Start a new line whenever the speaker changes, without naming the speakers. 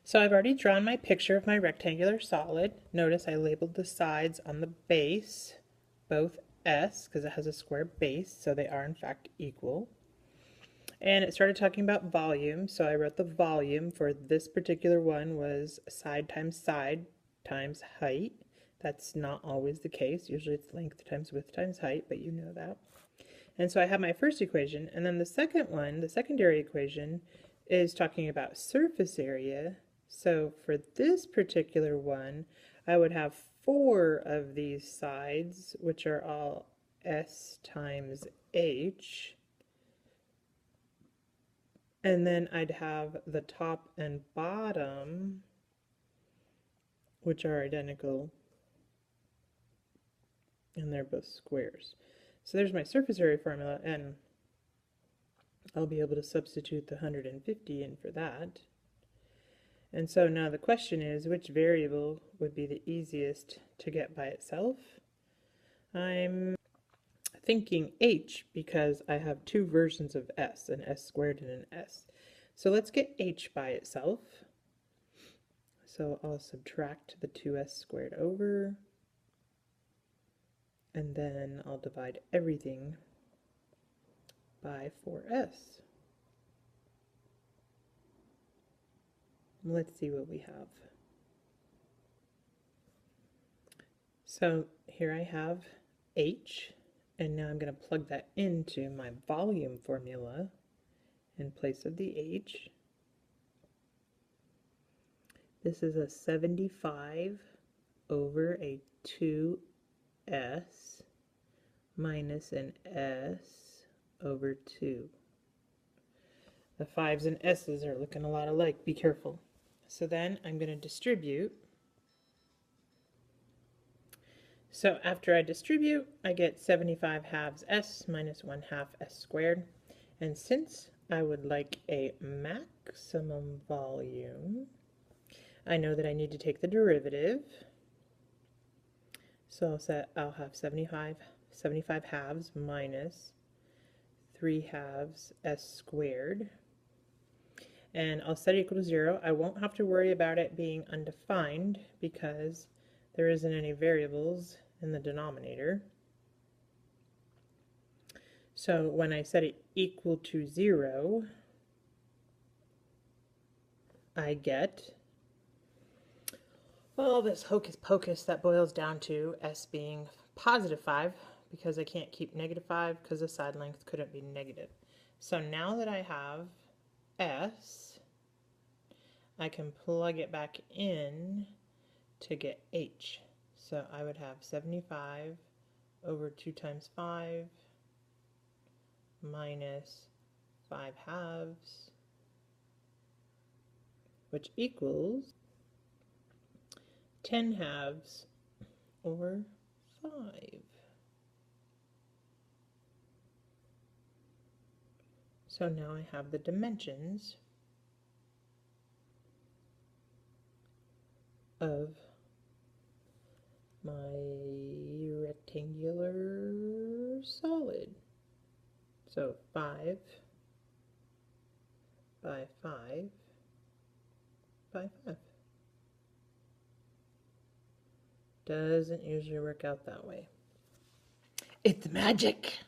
So I've already drawn my picture of my rectangular solid. Notice I labeled the sides on the base, both S, because it has a square base, so they are in fact equal. And it started talking about volume, so I wrote the volume for this particular one was side times height. That's not always the case. Usually it's length times width times height, but you know that. And so I have my first equation, and then the second one, the secondary equation, is talking about surface area. So for this particular one, I would have 4 of these sides, which are all S times H. And then I'd have the top and bottom, which are identical, and they're both squares. So there's my surface area formula, and I'll be able to substitute the 150 in for that. And so now the question is, which variable would be the easiest to get by itself? I'm thinking H because I have 2 versions of S, an S squared and an S. So let's get H by itself. So I'll subtract the 2S squared over, and then I'll divide everything by 4S. Let's see what we have. So here I have H, and now I'm going to plug that into my volume formula in place of the H. This is a 75 over a 2S minus an S over 2. The 5's and S's are looking a lot alike. Be careful. So then I'm going to distribute. So after I distribute, I get 75 halves S minus 1 half S squared. And since I would like a maximum volume, I know that I need to take the derivative. So I'll have 75 halves minus 3 halves S squared. And I'll set it equal to 0. I won't have to worry about it being undefined because there isn't any variables in the denominator. So when I set it equal to 0, I get, well, this hocus pocus that boils down to S being positive 5 because I can't keep negative 5 because the side length couldn't be negative. So now that I have S, I can plug it back in to get H. So I would have 75 over 2 times 5 minus 5 halves, which equals 10 halves over 5. So now I have the dimensions of my rectangular solid. So 5 by 5 by 5. Doesn't usually work out that way. It's magic!